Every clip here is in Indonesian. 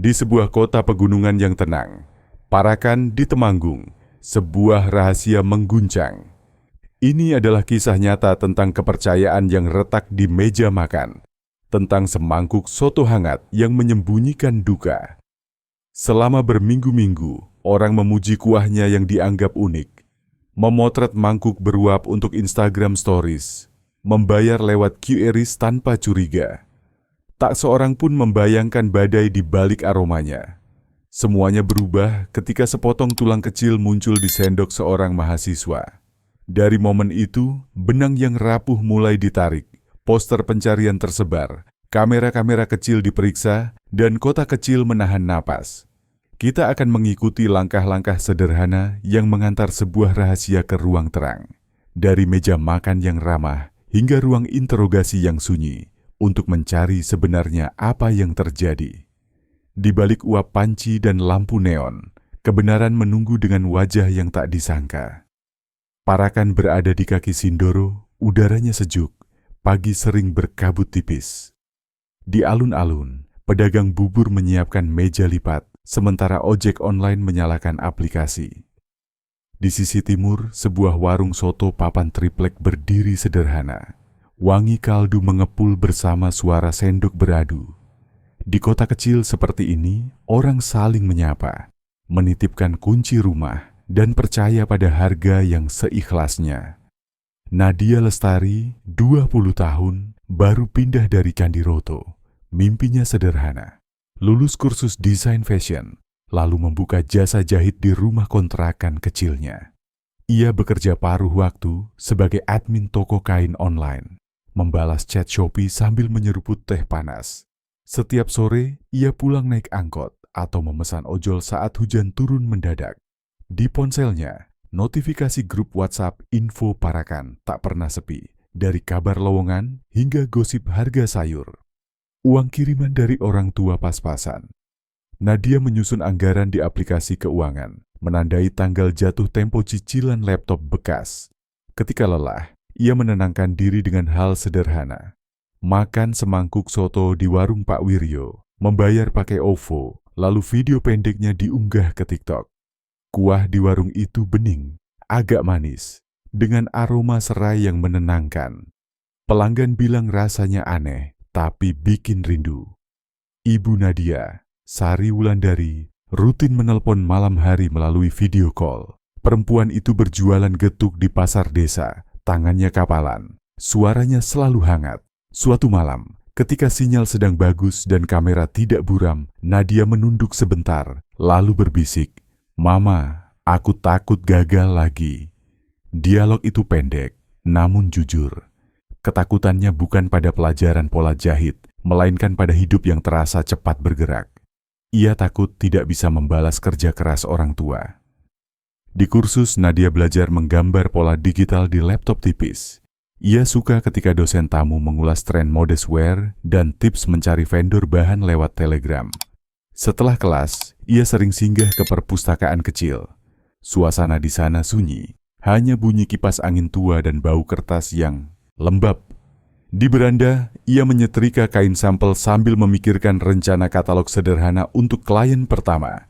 Di sebuah kota pegunungan yang tenang, Parakan di Temanggung, sebuah rahasia mengguncang. Ini adalah kisah nyata tentang kepercayaan yang retak di meja makan, tentang semangkuk soto hangat yang menyembunyikan duka. Selama berminggu-minggu, orang memuji kuahnya yang dianggap unik, memotret mangkuk beruap untuk Instagram Stories, membayar lewat QRIS tanpa curiga. Tak seorang pun membayangkan badai di balik aromanya. Semuanya berubah ketika sepotong tulang kecil muncul di sendok seorang mahasiswa. Dari momen itu, benang yang rapuh mulai ditarik, poster pencarian tersebar, kamera-kamera kecil diperiksa, dan kota kecil menahan napas. Kita akan mengikuti langkah-langkah sederhana yang mengantar sebuah rahasia ke ruang terang. Dari meja makan yang ramah hingga ruang interogasi yang sunyi, untuk mencari sebenarnya apa yang terjadi. Di balik uap panci dan lampu neon, kebenaran menunggu dengan wajah yang tak disangka. Parakan berada di kaki Sindoro, udaranya sejuk, pagi sering berkabut tipis. Di alun-alun, pedagang bubur menyiapkan meja lipat, sementara ojek online menyalakan aplikasi. Di sisi timur, sebuah warung soto papan triplek berdiri sederhana. Wangi kaldu mengepul bersama suara sendok beradu. Di kota kecil seperti ini, orang saling menyapa, menitipkan kunci rumah, dan percaya pada harga yang seikhlasnya. Nadia Lestari, 20 tahun, baru pindah dari Candiroto. Mimpinya sederhana, lulus kursus desain fashion, lalu membuka jasa jahit di rumah kontrakan kecilnya. Ia bekerja paruh waktu sebagai admin toko kain online, membalas chat Shopee sambil menyeruput teh panas. Setiap sore, ia pulang naik angkot atau memesan ojol saat hujan turun mendadak. Di ponselnya, notifikasi grup WhatsApp info Parakan tak pernah sepi, dari kabar lowongan hingga gosip harga sayur. Uang kiriman dari orang tua pas-pasan. Nadia menyusun anggaran di aplikasi keuangan, menandai tanggal jatuh tempo cicilan laptop bekas. Ketika lelah, ia menenangkan diri dengan hal sederhana. Makan semangkuk soto di warung Pak Wiryo, membayar pakai OVO, lalu video pendeknya diunggah ke TikTok. Kuah di warung itu bening, agak manis, dengan aroma serai yang menenangkan. Pelanggan bilang rasanya aneh, tapi bikin rindu. Ibu Nadia, Sari Wulandari, rutin menelpon malam hari melalui video call. Perempuan itu berjualan getuk di pasar desa. Tangannya kapalan, suaranya selalu hangat. Suatu malam, ketika sinyal sedang bagus dan kamera tidak buram, Nadia menunduk sebentar, lalu berbisik, "Mama, aku takut gagal lagi." Dialog itu pendek, namun jujur. Ketakutannya bukan pada pelajaran pola jahit, melainkan pada hidup yang terasa cepat bergerak. Ia takut tidak bisa membalas kerja keras orang tua. Di kursus, Nadia belajar menggambar pola digital di laptop tipis. Ia suka ketika dosen tamu mengulas tren modest-wear dan tips mencari vendor bahan lewat Telegram. Setelah kelas, ia sering singgah ke perpustakaan kecil. Suasana di sana sunyi, hanya bunyi kipas angin tua dan bau kertas yang lembab. Di beranda, ia menyetrika kain sampel sambil memikirkan rencana katalog sederhana untuk klien pertama.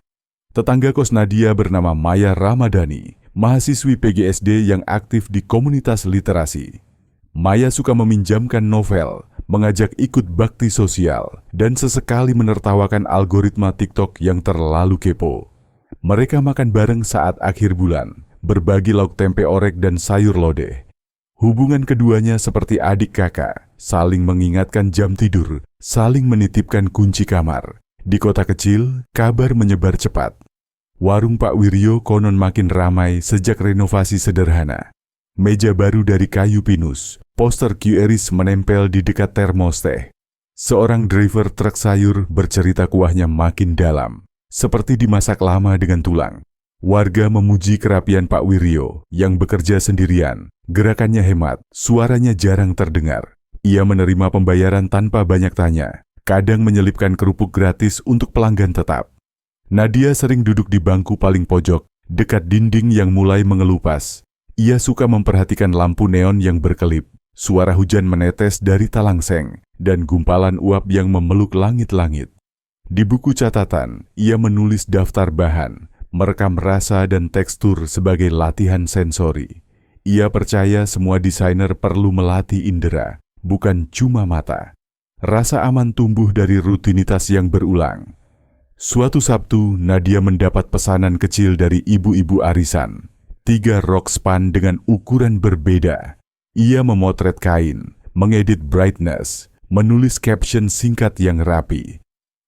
Tetangga kos Nadia bernama Maya Ramadhani, mahasiswi PGSD yang aktif di komunitas literasi. Maya suka meminjamkan novel, mengajak ikut bakti sosial, dan sesekali menertawakan algoritma TikTok yang terlalu kepo. Mereka makan bareng saat akhir bulan, berbagi lauk tempe orek dan sayur lodeh. Hubungan keduanya seperti adik kakak, saling mengingatkan jam tidur, saling menitipkan kunci kamar. Di kota kecil, kabar menyebar cepat. Warung Pak Wiryo konon makin ramai sejak renovasi sederhana. Meja baru dari kayu pinus, poster QRIS menempel di dekat termos teh. Seorang driver truk sayur bercerita kuahnya makin dalam, seperti dimasak lama dengan tulang. Warga memuji kerapian Pak Wiryo yang bekerja sendirian. Gerakannya hemat, suaranya jarang terdengar. Ia menerima pembayaran tanpa banyak tanya, kadang menyelipkan kerupuk gratis untuk pelanggan tetap. Nadia sering duduk di bangku paling pojok, dekat dinding yang mulai mengelupas. Ia suka memperhatikan lampu neon yang berkelip, suara hujan menetes dari talangseng, dan gumpalan uap yang memeluk langit-langit. Di buku catatan, ia menulis daftar bahan, merekam rasa dan tekstur sebagai latihan sensori. Ia percaya semua desainer perlu melatih indera, bukan cuma mata. Rasa aman tumbuh dari rutinitas yang berulang. Suatu Sabtu, Nadia mendapat pesanan kecil dari ibu-ibu arisan. 3 rok span dengan ukuran berbeda. Ia memotret kain, mengedit brightness, menulis caption singkat yang rapi.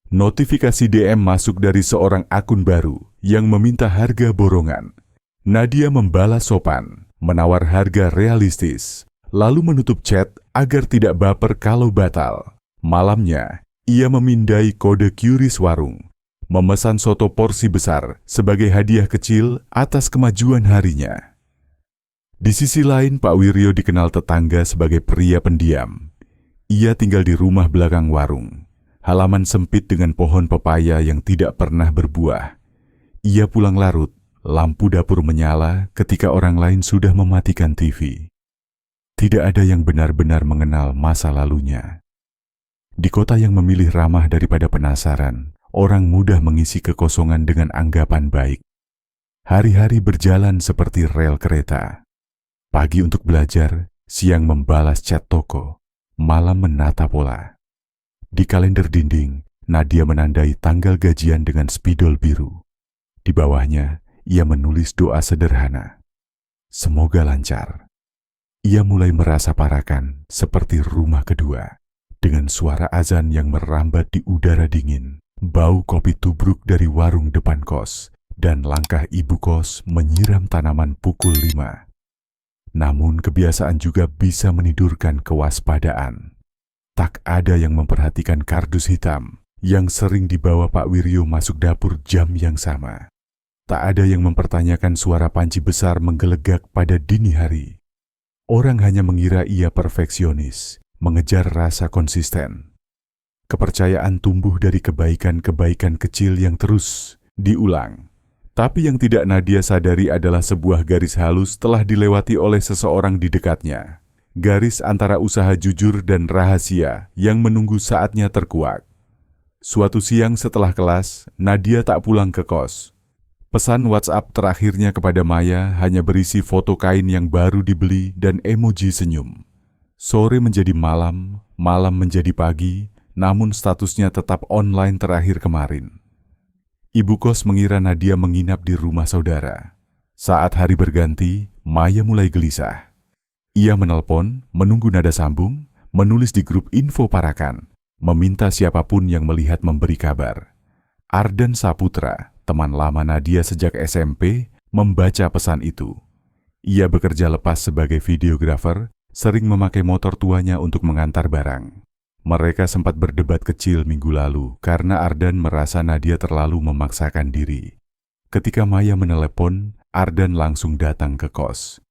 Notifikasi DM masuk dari seorang akun baru yang meminta harga borongan. Nadia membalas sopan, menawar harga realistis, lalu menutup chat agar tidak baper kalau batal. Malamnya, ia memindai kode QRIS warung, memesan soto porsi besar sebagai hadiah kecil atas kemajuan harinya. Di sisi lain, Pak Wiryo dikenal tetangga sebagai pria pendiam. Ia tinggal di rumah belakang warung. Halaman sempit dengan pohon pepaya yang tidak pernah berbuah. Ia pulang larut, lampu dapur menyala ketika orang lain sudah mematikan TV. Tidak ada yang benar-benar mengenal masa lalunya. Di kota yang memilih ramah daripada penasaran, orang mudah mengisi kekosongan dengan anggapan baik. Hari-hari berjalan seperti rel kereta. Pagi untuk belajar, siang membalas chat toko, malam menata pola. Di kalender dinding, Nadia menandai tanggal gajian dengan spidol biru. Di bawahnya, ia menulis doa sederhana. Semoga lancar. Ia mulai merasa parakan seperti rumah kedua. Dengan suara azan yang merambat di udara dingin, bau kopi tubruk dari warung depan kos, dan langkah ibu kos menyiram tanaman pukul 5. Namun kebiasaan juga bisa menidurkan kewaspadaan. Tak ada yang memperhatikan kardus hitam yang sering dibawa Pak Wiryo masuk dapur jam yang sama. Tak ada yang mempertanyakan suara panci besar menggelegak pada dini hari. Orang hanya mengira ia perfeksionis, mengejar rasa konsisten. Kepercayaan tumbuh dari kebaikan-kebaikan kecil yang terus diulang. Tapi yang tidak Nadia sadari adalah sebuah garis halus telah dilewati oleh seseorang di dekatnya. Garis antara usaha jujur dan rahasia yang menunggu saatnya terkuak. Suatu siang setelah kelas, Nadia tak pulang ke kos. Pesan WhatsApp terakhirnya kepada Maya hanya berisi foto kain yang baru dibeli dan emoji senyum. Sore menjadi malam, malam menjadi pagi, namun statusnya tetap online terakhir kemarin. Ibu kos mengira Nadia menginap di rumah saudara. Saat hari berganti, Maya mulai gelisah. Ia menelpon, menunggu nada sambung, menulis di grup info Parakan, meminta siapapun yang melihat memberi kabar. Ardan Saputra, teman lama Nadia sejak SMP, membaca pesan itu. Ia bekerja lepas sebagai videografer, sering memakai motor tuanya untuk mengantar barang. Mereka sempat berdebat kecil minggu lalu karena Ardan merasa Nadia terlalu memaksakan diri. Ketika Maya menelepon, Ardan langsung datang ke kos.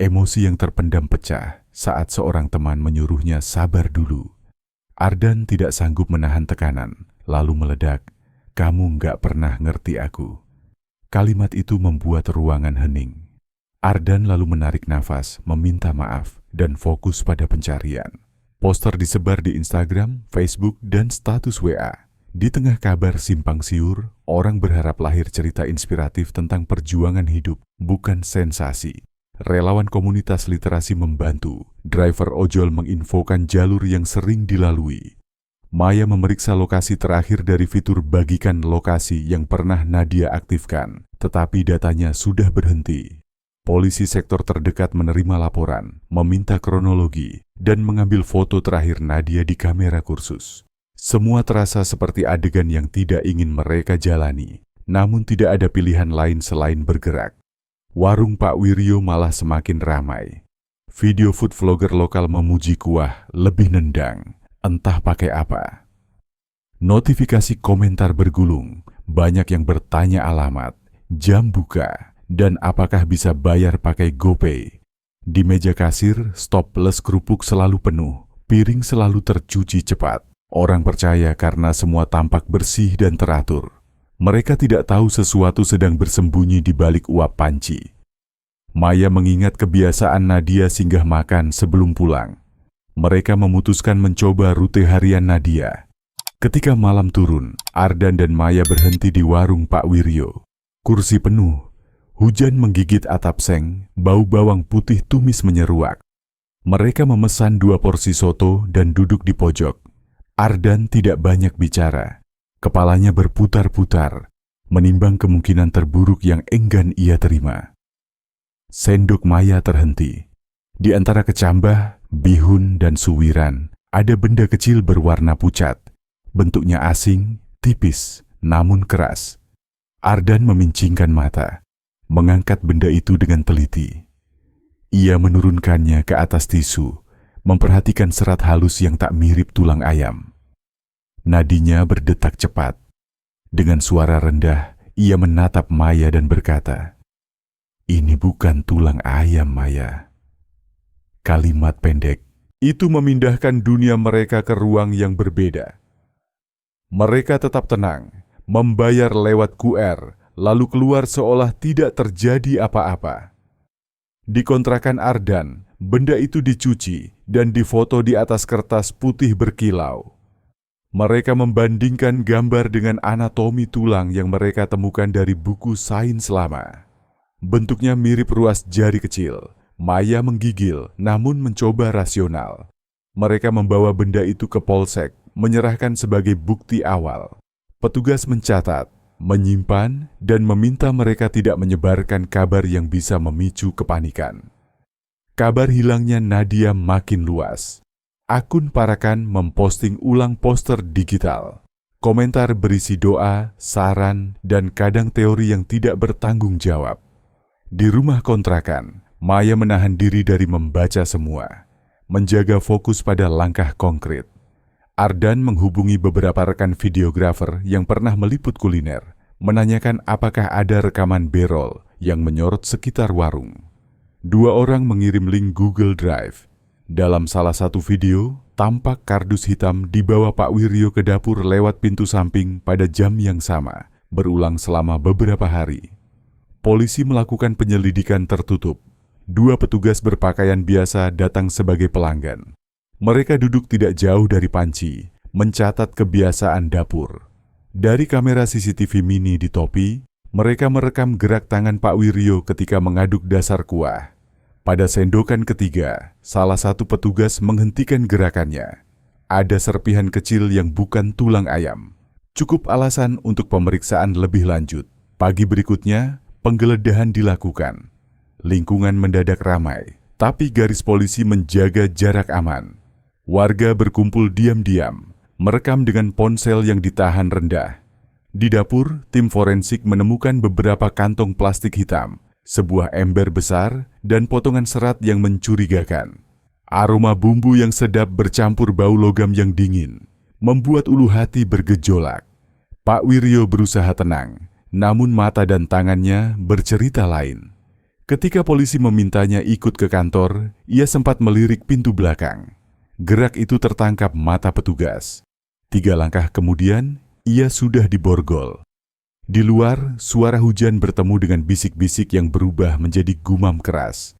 Emosi yang terpendam pecah saat seorang teman menyuruhnya sabar dulu. Ardan tidak sanggup menahan tekanan, lalu meledak, "Kamu nggak pernah ngerti aku." Kalimat itu membuat ruangan hening. Ardan lalu menarik nafas, meminta maaf, dan fokus pada pencarian. Poster disebar di Instagram, Facebook, dan status WA. Di tengah kabar simpang siur, orang berharap lahir cerita inspiratif tentang perjuangan hidup, bukan sensasi. Relawan komunitas literasi membantu, driver ojol menginfokan jalur yang sering dilalui. Maya memeriksa lokasi terakhir dari fitur bagikan lokasi yang pernah Nadia aktifkan, tetapi datanya sudah berhenti. Polisi sektor terdekat menerima laporan, meminta kronologi, dan mengambil foto terakhir Nadia di kamera kursus. Semua terasa seperti adegan yang tidak ingin mereka jalani, namun tidak ada pilihan lain selain bergerak. Warung Pak Wiryo malah semakin ramai. Video food vlogger lokal memuji kuah lebih nendang, entah pakai apa. Notifikasi komentar bergulung, banyak yang bertanya alamat, jam buka, dan apakah bisa bayar pakai GoPay. Di meja kasir, stoples kerupuk selalu penuh, piring selalu tercuci cepat. Orang percaya karena semua tampak bersih dan teratur. Mereka tidak tahu sesuatu sedang bersembunyi di balik uap panci. Maya mengingat kebiasaan Nadia singgah makan sebelum pulang. Mereka memutuskan mencoba rute harian Nadia. Ketika malam turun, Ardan dan Maya berhenti di warung Pak Wiryo. Kursi penuh, hujan menggigit atap seng, bau bawang putih tumis menyeruak. Mereka memesan 2 porsi soto dan duduk di pojok. Ardan tidak banyak bicara. Kepalanya berputar-putar, menimbang kemungkinan terburuk yang enggan ia terima. Sendok Maya terhenti. Di antara kecambah, bihun, dan suwiran, ada benda kecil berwarna pucat. Bentuknya asing, tipis, namun keras. Ardan memincingkan mata, mengangkat benda itu dengan teliti. Ia menurunkannya ke atas tisu, memperhatikan serat halus yang tak mirip tulang ayam. Nadinya berdetak cepat. Dengan suara rendah, ia menatap Maya dan berkata, "Ini bukan tulang ayam, Maya." Kalimat pendek itu memindahkan dunia mereka ke ruang yang berbeda. Mereka tetap tenang, membayar lewat QR, lalu keluar seolah tidak terjadi apa-apa. Di kontrakan Ardan, benda itu dicuci dan difoto di atas kertas putih berkilau. Mereka membandingkan gambar dengan anatomi tulang yang mereka temukan dari buku sains lama. Bentuknya mirip ruas jari kecil. Maya menggigil, namun mencoba rasional. Mereka membawa benda itu ke polsek, menyerahkan sebagai bukti awal. Petugas mencatat, menyimpan, dan meminta mereka tidak menyebarkan kabar yang bisa memicu kepanikan. Kabar hilangnya Nadia makin luas. Akun Parakan memposting ulang poster digital. Komentar berisi doa, saran, dan kadang teori yang tidak bertanggung jawab. Di rumah kontrakan, Maya menahan diri dari membaca semua, menjaga fokus pada langkah konkret. Ardan menghubungi beberapa rekan videografer yang pernah meliput kuliner, menanyakan apakah ada rekaman B-roll yang menyorot sekitar warung. 2 orang mengirim link Google Drive. Dalam salah satu video, tampak kardus hitam dibawa Pak Wiryo ke dapur lewat pintu samping pada jam yang sama, berulang selama beberapa hari. Polisi melakukan penyelidikan tertutup. 2 petugas berpakaian biasa datang sebagai pelanggan. Mereka duduk tidak jauh dari panci, mencatat kebiasaan dapur. Dari kamera CCTV mini di topi, mereka merekam gerak tangan Pak Wiryo ketika mengaduk dasar kuah. Pada sendokan ketiga, salah satu petugas menghentikan gerakannya. Ada serpihan kecil yang bukan tulang ayam. Cukup alasan untuk pemeriksaan lebih lanjut. Pagi berikutnya, penggeledahan dilakukan. Lingkungan mendadak ramai, tapi garis polisi menjaga jarak aman. Warga berkumpul diam-diam, merekam dengan ponsel yang ditahan rendah. Di dapur, tim forensik menemukan beberapa kantong plastik hitam, sebuah ember besar, dan potongan serat yang mencurigakan. Aroma bumbu yang sedap bercampur bau logam yang dingin, membuat ulu hati bergejolak. Pak Wiryo berusaha tenang, namun mata dan tangannya bercerita lain. Ketika polisi memintanya ikut ke kantor, ia sempat melirik pintu belakang. Gerak itu tertangkap mata petugas. 3 langkah kemudian, ia sudah di borgol. Di luar, suara hujan bertemu dengan bisik-bisik yang berubah menjadi gumam keras.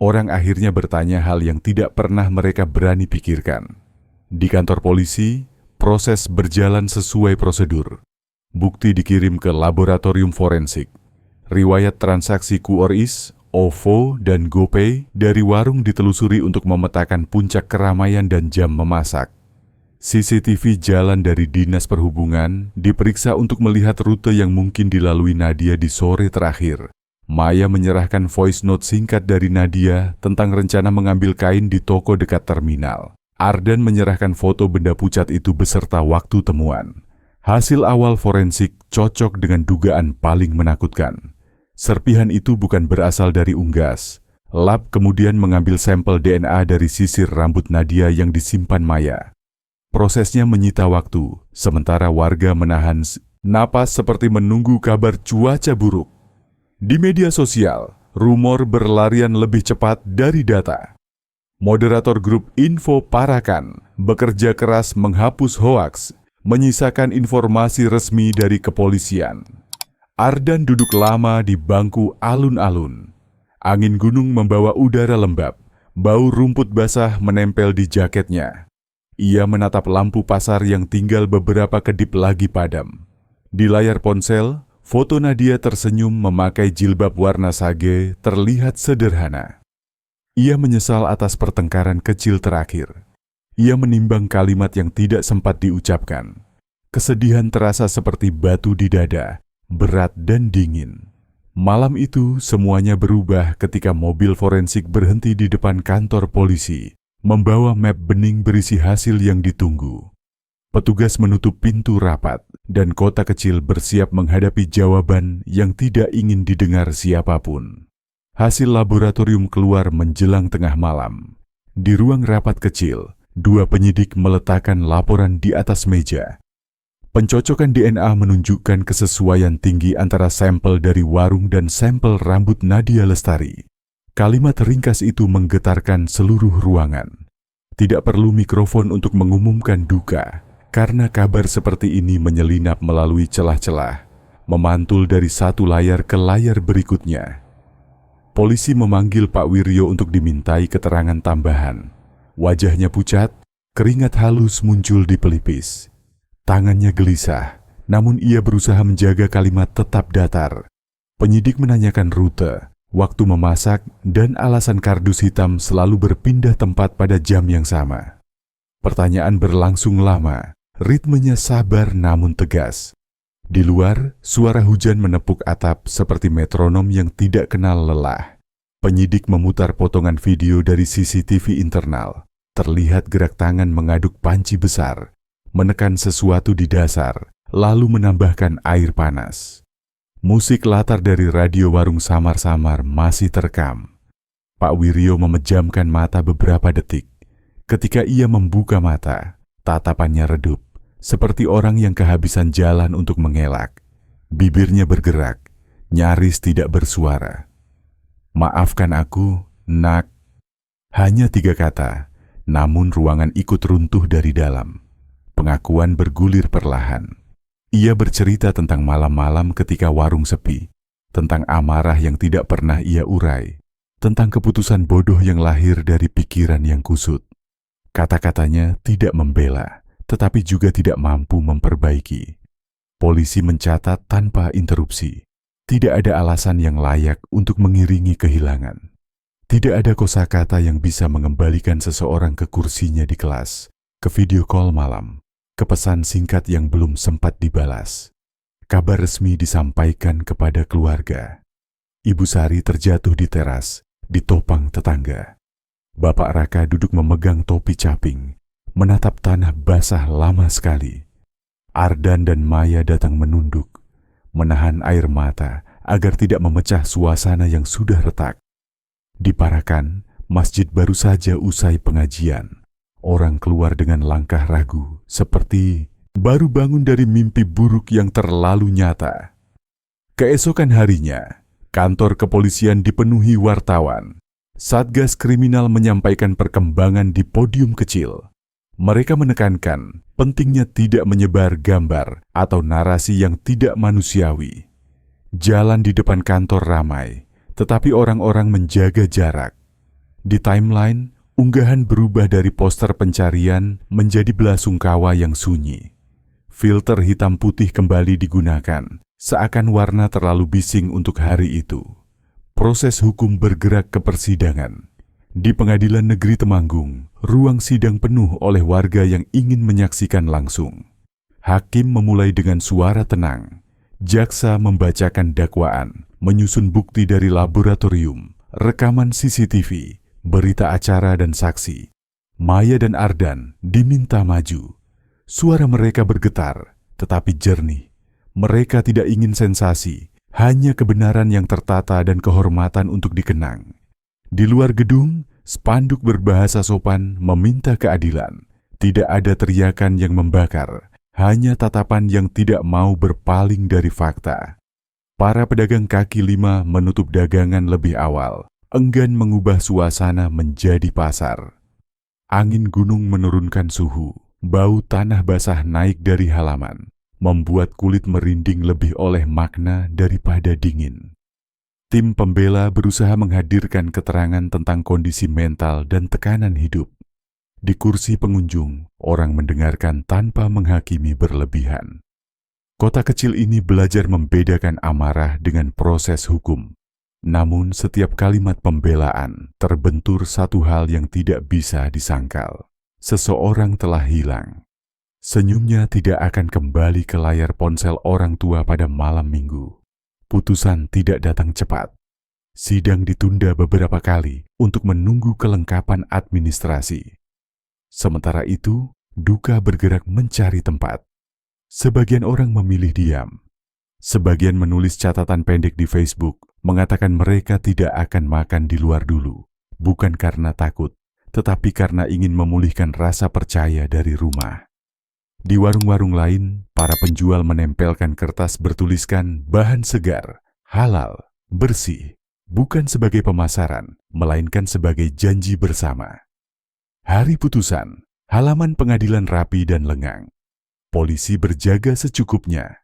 Orang akhirnya bertanya hal yang tidak pernah mereka berani pikirkan. Di kantor polisi, proses berjalan sesuai prosedur. Bukti dikirim ke laboratorium forensik. Riwayat transaksi QRIS, OVO, dan GoPay dari warung ditelusuri untuk memetakan puncak keramaian dan jam memasak. CCTV jalan dari Dinas Perhubungan diperiksa untuk melihat rute yang mungkin dilalui Nadia di sore terakhir. Maya menyerahkan voice note singkat dari Nadia tentang rencana mengambil kain di toko dekat terminal. Ardan menyerahkan foto benda pucat itu beserta waktu temuan. Hasil awal forensik cocok dengan dugaan paling menakutkan. Serpihan itu bukan berasal dari unggas. Lab kemudian mengambil sampel DNA dari sisir rambut Nadia yang disimpan Maya. Prosesnya menyita waktu, sementara warga menahan napas seperti menunggu kabar cuaca buruk. Di media sosial, rumor berlarian lebih cepat dari data. Moderator grup Info Parakan bekerja keras menghapus hoaks, menyisakan informasi resmi dari kepolisian. Ardan duduk lama di bangku alun-alun. Angin gunung membawa udara lembab, bau rumput basah menempel di jaketnya. Ia menatap lampu pasar yang tinggal beberapa kedip lagi padam. Di layar ponsel, foto Nadia tersenyum memakai jilbab warna sage terlihat sederhana. Ia menyesal atas pertengkaran kecil terakhir. Ia menimbang kalimat yang tidak sempat diucapkan. Kesedihan terasa seperti batu di dada, berat dan dingin. Malam itu semuanya berubah ketika mobil forensik berhenti di depan kantor polisi, membawa map bening berisi hasil yang ditunggu. Petugas menutup pintu rapat, dan kota kecil bersiap menghadapi jawaban yang tidak ingin didengar siapapun. Hasil laboratorium keluar menjelang tengah malam. Di ruang rapat kecil, dua penyidik meletakkan laporan di atas meja. Pencocokan DNA menunjukkan kesesuaian tinggi antara sampel dari warung dan sampel rambut Nadia Lestari. Kalimat ringkas itu menggetarkan seluruh ruangan. Tidak perlu mikrofon untuk mengumumkan duka, karena kabar seperti ini menyelinap melalui celah-celah, memantul dari satu layar ke layar berikutnya. Polisi memanggil Pak Wiryo untuk dimintai keterangan tambahan. Wajahnya pucat, keringat halus muncul di pelipis. Tangannya gelisah, namun ia berusaha menjaga kalimat tetap datar. Penyidik menanyakan rute, waktu memasak, dan alasan kardus hitam selalu berpindah tempat pada jam yang sama. Pertanyaan berlangsung lama, ritmenya sabar namun tegas. Di luar, suara hujan menepuk atap seperti metronom yang tidak kenal lelah. Penyidik memutar potongan video dari CCTV internal. Terlihat gerak tangan mengaduk panci besar, menekan sesuatu di dasar, lalu menambahkan air panas. Musik latar dari radio warung samar-samar masih terekam. Pak Wiryo memejamkan mata beberapa detik. Ketika ia membuka mata, tatapannya redup, seperti orang yang kehabisan jalan untuk mengelak. Bibirnya bergerak, nyaris tidak bersuara. "Maafkan aku, Nak." Hanya 3 kata, namun ruangan ikut runtuh dari dalam. Pengakuan bergulir perlahan. Ia bercerita tentang malam-malam ketika warung sepi, tentang amarah yang tidak pernah ia urai, tentang keputusan bodoh yang lahir dari pikiran yang kusut. Kata-katanya tidak membela, tetapi juga tidak mampu memperbaiki. Polisi mencatat tanpa interupsi. Tidak ada alasan yang layak untuk mengiringi kehilangan. Tidak ada kosakata yang bisa mengembalikan seseorang ke kursinya di kelas, ke video call malam, ke pesan singkat yang belum sempat dibalas. Kabar resmi disampaikan kepada keluarga. Ibu Sari terjatuh di teras, ditopang tetangga. Bapak Raka duduk memegang topi caping, menatap tanah basah lama sekali. Ardan dan Maya datang menunduk, menahan air mata agar tidak memecah suasana yang sudah retak. Di Parakan, masjid baru saja usai pengajian. Orang keluar dengan langkah ragu, seperti baru bangun dari mimpi buruk yang terlalu nyata. Keesokan harinya, kantor kepolisian dipenuhi wartawan. Satgas Kriminal menyampaikan perkembangan di podium kecil. Mereka menekankan pentingnya tidak menyebar gambar atau narasi yang tidak manusiawi. Jalan di depan kantor ramai, tetapi orang-orang menjaga jarak. Di timeline, unggahan berubah dari poster pencarian menjadi belasungkawa yang sunyi. Filter hitam putih kembali digunakan, seakan warna terlalu bising untuk hari itu. Proses hukum bergerak ke persidangan. Di Pengadilan Negeri Temanggung, ruang sidang penuh oleh warga yang ingin menyaksikan langsung. Hakim memulai dengan suara tenang. Jaksa membacakan dakwaan, menyusun bukti dari laboratorium, rekaman CCTV, berita acara dan saksi. Maya dan Ardan diminta maju. Suara mereka bergetar, tetapi jernih. Mereka tidak ingin sensasi, hanya kebenaran yang tertata dan kehormatan untuk dikenang. Di luar gedung, spanduk berbahasa sopan meminta keadilan. Tidak ada teriakan yang membakar, hanya tatapan yang tidak mau berpaling dari fakta. Para pedagang kaki lima menutup dagangan lebih awal, enggan mengubah suasana menjadi pasar. Angin gunung menurunkan suhu, bau tanah basah naik dari halaman, membuat kulit merinding lebih oleh makna daripada dingin. Tim pembela berusaha menghadirkan keterangan tentang kondisi mental dan tekanan hidup. Di kursi pengunjung, orang mendengarkan tanpa menghakimi berlebihan. Kota kecil ini belajar membedakan amarah dengan proses hukum. Namun setiap kalimat pembelaan terbentur satu hal yang tidak bisa disangkal. Seseorang telah hilang. Senyumnya tidak akan kembali ke layar ponsel orang tua pada malam minggu. Putusan tidak datang cepat. Sidang ditunda beberapa kali untuk menunggu kelengkapan administrasi. Sementara itu, duka bergerak mencari tempat. Sebagian orang memilih diam. Sebagian menulis catatan pendek di Facebook, mengatakan mereka tidak akan makan di luar dulu, bukan karena takut, tetapi karena ingin memulihkan rasa percaya dari rumah. Di warung-warung lain, para penjual menempelkan kertas bertuliskan bahan segar, halal, bersih, bukan sebagai pemasaran, melainkan sebagai janji bersama. Hari putusan, halaman pengadilan rapi dan lengang. Polisi berjaga secukupnya.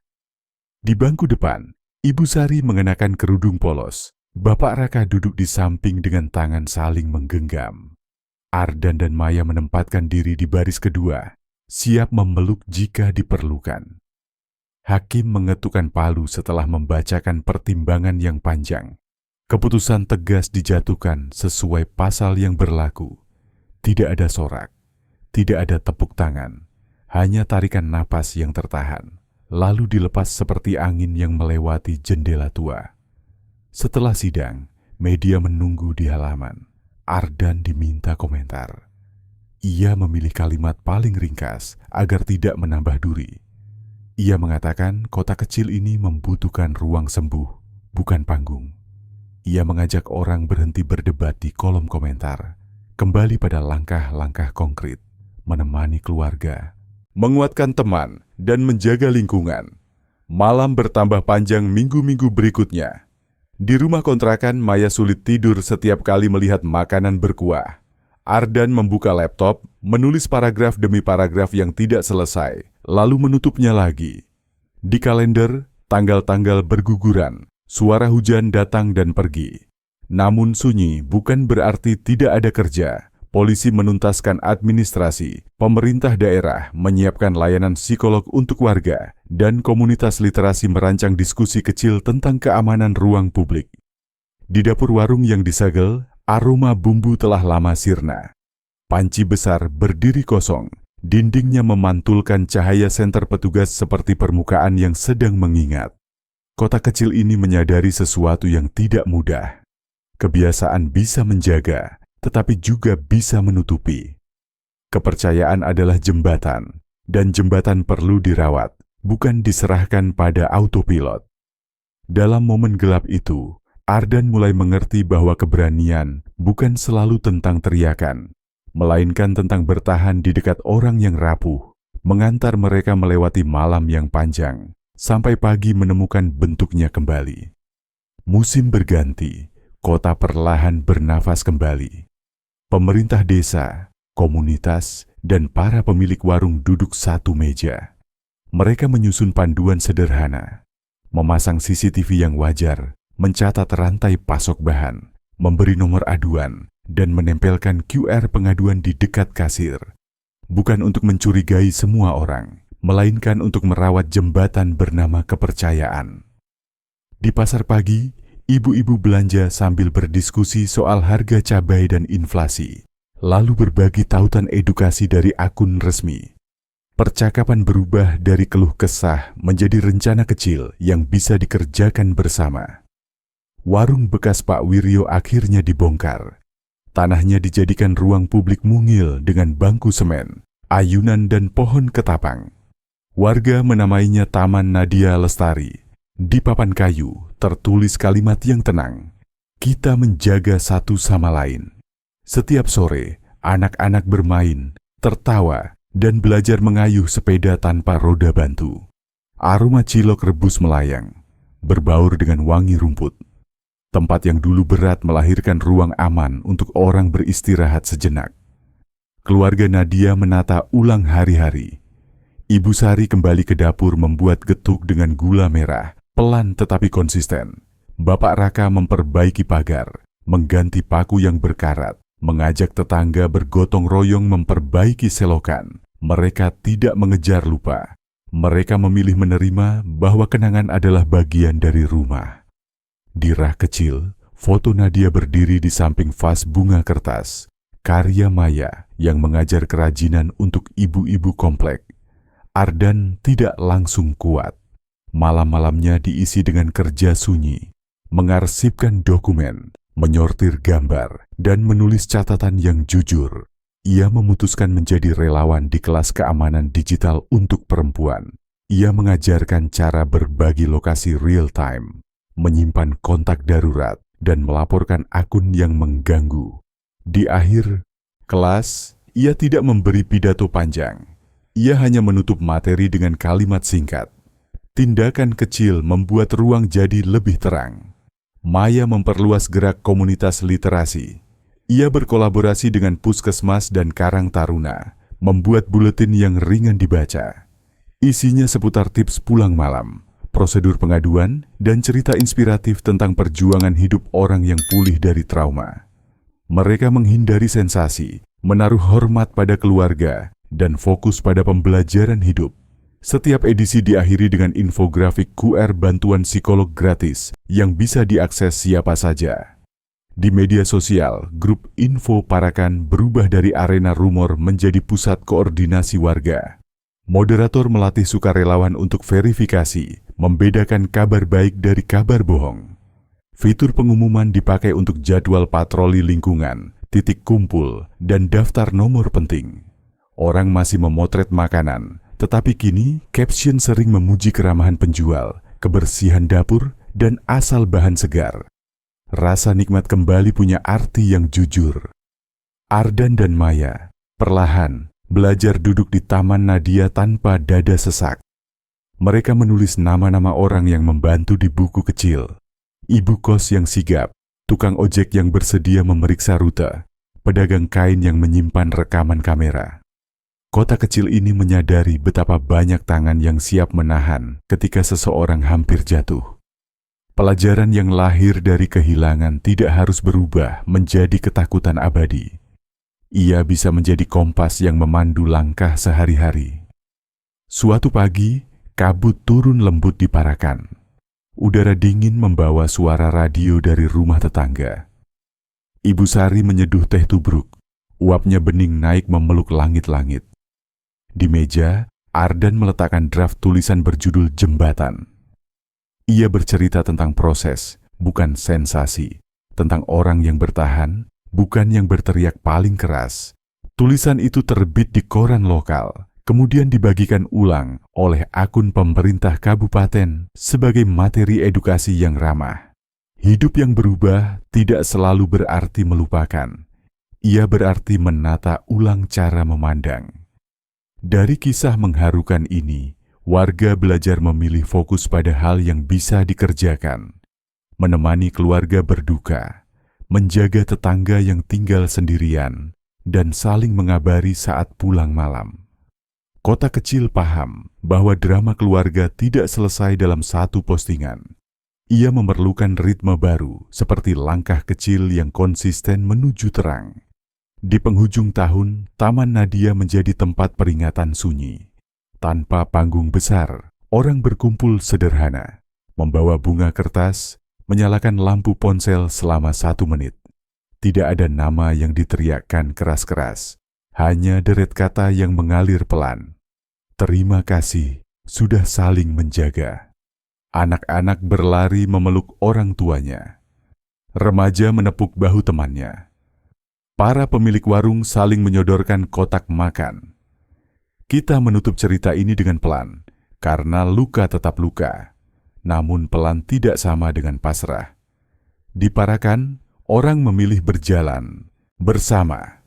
Di bangku depan, Ibu Sari mengenakan kerudung polos. Bapak Raka duduk di samping dengan tangan saling menggenggam. Ardan dan Maya menempatkan diri di baris kedua, siap memeluk jika diperlukan. Hakim mengetukkan palu setelah membacakan pertimbangan yang panjang. Keputusan tegas dijatuhkan sesuai pasal yang berlaku. Tidak ada sorak, tidak ada tepuk tangan. Hanya tarikan napas yang tertahan, lalu dilepas seperti angin yang melewati jendela tua. Setelah sidang, media menunggu di halaman. Ardan diminta komentar. Ia memilih kalimat paling ringkas agar tidak menambah duri. Ia mengatakan kota kecil ini membutuhkan ruang sembuh, bukan panggung. Ia mengajak orang berhenti berdebat di kolom komentar, kembali pada langkah-langkah konkret, menemani keluarga, menguatkan teman, dan menjaga lingkungan. Malam bertambah panjang minggu-minggu berikutnya. Di rumah kontrakan, Maya sulit tidur setiap kali melihat makanan berkuah. Ardan membuka laptop, menulis paragraf demi paragraf yang tidak selesai, lalu menutupnya lagi. Di kalender, tanggal-tanggal berguguran, suara hujan datang dan pergi. Namun sunyi bukan berarti tidak ada kerja. Polisi menuntaskan administrasi, pemerintah daerah menyiapkan layanan psikolog untuk warga, dan komunitas literasi merancang diskusi kecil tentang keamanan ruang publik. Di dapur warung yang disegel, aroma bumbu telah lama sirna. Panci besar berdiri kosong, dindingnya memantulkan cahaya senter petugas seperti permukaan yang sedang mengingat. Kota kecil ini menyadari sesuatu yang tidak mudah. Kebiasaan bisa menjaga, tetapi juga bisa menutupi. Kepercayaan adalah jembatan, dan jembatan perlu dirawat, bukan diserahkan pada autopilot. Dalam momen gelap itu, Ardan mulai mengerti bahwa keberanian bukan selalu tentang teriakan, melainkan tentang bertahan di dekat orang yang rapuh, mengantar mereka melewati malam yang panjang, sampai pagi menemukan bentuknya kembali. Musim berganti, kota perlahan bernafas kembali. Pemerintah desa, komunitas, dan para pemilik warung duduk satu meja. Mereka menyusun panduan sederhana, memasang CCTV yang wajar, mencatat rantai pasok bahan, memberi nomor aduan, dan menempelkan QR pengaduan di dekat kasir. Bukan untuk mencurigai semua orang, melainkan untuk merawat jembatan bernama kepercayaan. Di pasar pagi, ibu-ibu belanja sambil berdiskusi soal harga cabai dan inflasi, lalu berbagi tautan edukasi dari akun resmi. Percakapan berubah dari keluh kesah menjadi rencana kecil yang bisa dikerjakan bersama. Warung bekas Pak Wiryo akhirnya dibongkar. Tanahnya dijadikan ruang publik mungil dengan bangku semen, ayunan dan pohon ketapang. Warga menamainya Taman Nadia Lestari. Di papan kayu tertulis kalimat yang tenang, kita menjaga satu sama lain. Setiap sore, anak-anak bermain, tertawa, dan belajar mengayuh sepeda tanpa roda bantu. Aroma cilok rebus melayang, berbaur dengan wangi rumput. Tempat yang dulu berat melahirkan ruang aman untuk orang beristirahat sejenak. Keluarga Nadia menata ulang hari-hari. Ibu Sari kembali ke dapur membuat getuk dengan gula merah, pelan tetapi konsisten. Bapak Raka memperbaiki pagar, mengganti paku yang berkarat, mengajak tetangga bergotong royong memperbaiki selokan. Mereka tidak mengejar lupa. Mereka memilih menerima bahwa kenangan adalah bagian dari rumah. Di rak kecil, foto Nadia berdiri di samping vas bunga kertas, karya Maya yang mengajar kerajinan untuk ibu-ibu komplek. Ardan tidak langsung kuat. Malam-malamnya diisi dengan kerja sunyi, mengarsipkan dokumen, menyortir gambar, dan menulis catatan yang jujur. Ia memutuskan menjadi relawan di kelas keamanan digital untuk perempuan. Ia mengajarkan cara berbagi lokasi real-time, menyimpan kontak darurat, dan melaporkan akun yang mengganggu. Di akhir kelas, ia tidak memberi pidato panjang. Ia hanya menutup materi dengan kalimat singkat. Tindakan kecil membuat ruang jadi lebih terang. Maya memperluas gerak komunitas literasi. Ia berkolaborasi dengan Puskesmas dan Karang Taruna, membuat buletin yang ringan dibaca. Isinya seputar tips pulang malam, prosedur pengaduan, dan cerita inspiratif tentang perjuangan hidup orang yang pulih dari trauma. Mereka menghindari sensasi, menaruh hormat pada keluarga, dan fokus pada pembelajaran hidup. Setiap edisi diakhiri dengan infografik QR bantuan psikolog gratis yang bisa diakses siapa saja. Di media sosial, grup Info Parakan berubah dari arena rumor menjadi pusat koordinasi warga. Moderator melatih sukarelawan untuk verifikasi, membedakan kabar baik dari kabar bohong. Fitur pengumuman dipakai untuk jadwal patroli lingkungan, titik kumpul, dan daftar nomor penting. Orang masih memotret makanan, tetapi kini caption sering memuji keramahan penjual, kebersihan dapur, dan asal bahan segar. Rasa nikmat kembali punya arti yang jujur. Ardan dan Maya perlahan belajar duduk di taman Nadia tanpa dada sesak. Mereka menulis nama-nama orang yang membantu di buku kecil. Ibu kos yang sigap, tukang ojek yang bersedia memeriksa rute, pedagang kain yang menyimpan rekaman kamera. Kota kecil ini menyadari betapa banyak tangan yang siap menahan ketika seseorang hampir jatuh. Pelajaran yang lahir dari kehilangan tidak harus berubah menjadi ketakutan abadi. Ia bisa menjadi kompas yang memandu langkah sehari-hari. Suatu pagi, kabut turun lembut di Parakan. Udara dingin membawa suara radio dari rumah tetangga. Ibu Sari menyeduh teh tubruk. Uapnya bening naik memeluk langit-langit. Di meja, Ardan meletakkan draft tulisan berjudul Jembatan. Ia bercerita tentang proses, bukan sensasi. Tentang orang yang bertahan, bukan yang berteriak paling keras. Tulisan itu terbit di koran lokal, kemudian dibagikan ulang oleh akun pemerintah kabupaten sebagai materi edukasi yang ramah. Hidup yang berubah tidak selalu berarti melupakan. Ia berarti menata ulang cara memandang. Dari kisah mengharukan ini, warga belajar memilih fokus pada hal yang bisa dikerjakan, menemani keluarga berduka, menjaga tetangga yang tinggal sendirian, dan saling mengabari saat pulang malam. Kota kecil paham bahwa drama keluarga tidak selesai dalam satu postingan. Ia memerlukan ritme baru, seperti langkah kecil yang konsisten menuju terang. Di penghujung tahun, Taman Nadia menjadi tempat peringatan sunyi. Tanpa panggung besar, orang berkumpul sederhana, membawa bunga kertas, menyalakan lampu ponsel selama 1 menit. Tidak ada nama yang diteriakkan keras-keras, hanya deret kata yang mengalir pelan. Terima kasih, sudah saling menjaga. Anak-anak berlari memeluk orang tuanya. Remaja menepuk bahu temannya. Para pemilik warung saling menyodorkan kotak makan. Kita menutup cerita ini dengan pelan, karena luka tetap luka. Namun pelan tidak sama dengan pasrah. Di Parakan, orang memilih berjalan, bersama.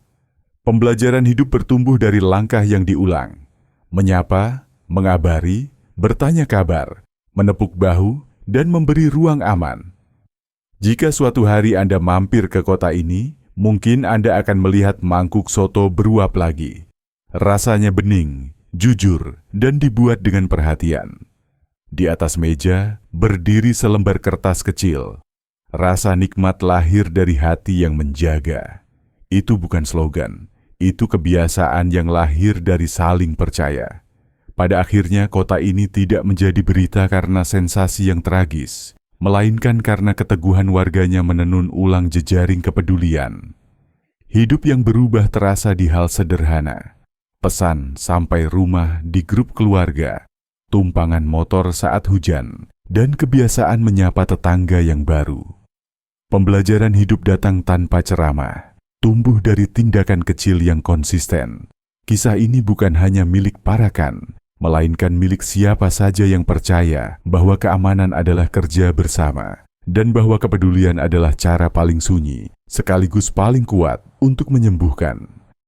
Pembelajaran hidup bertumbuh dari langkah yang diulang. Menyapa, mengabari, bertanya kabar, menepuk bahu, dan memberi ruang aman. Jika suatu hari Anda mampir ke kota ini, mungkin Anda akan melihat mangkuk soto beruap lagi. Rasanya bening, jujur, dan dibuat dengan perhatian. Di atas meja, berdiri selembar kertas kecil. Rasa nikmat lahir dari hati yang menjaga. Itu bukan slogan, itu kebiasaan yang lahir dari saling percaya. Pada akhirnya kota ini tidak menjadi berita karena sensasi yang tragis, melainkan karena keteguhan warganya menenun ulang jejaring kepedulian. Hidup yang berubah terasa di hal sederhana. Pesan sampai rumah di grup keluarga, tumpangan motor saat hujan, dan kebiasaan menyapa tetangga yang baru. Pembelajaran hidup datang tanpa ceramah, tumbuh dari tindakan kecil yang konsisten. Kisah ini bukan hanya milik Parakan, melainkan milik siapa saja yang percaya bahwa keamanan adalah kerja bersama, dan bahwa kepedulian adalah cara paling sunyi, sekaligus paling kuat untuk menyembuhkan.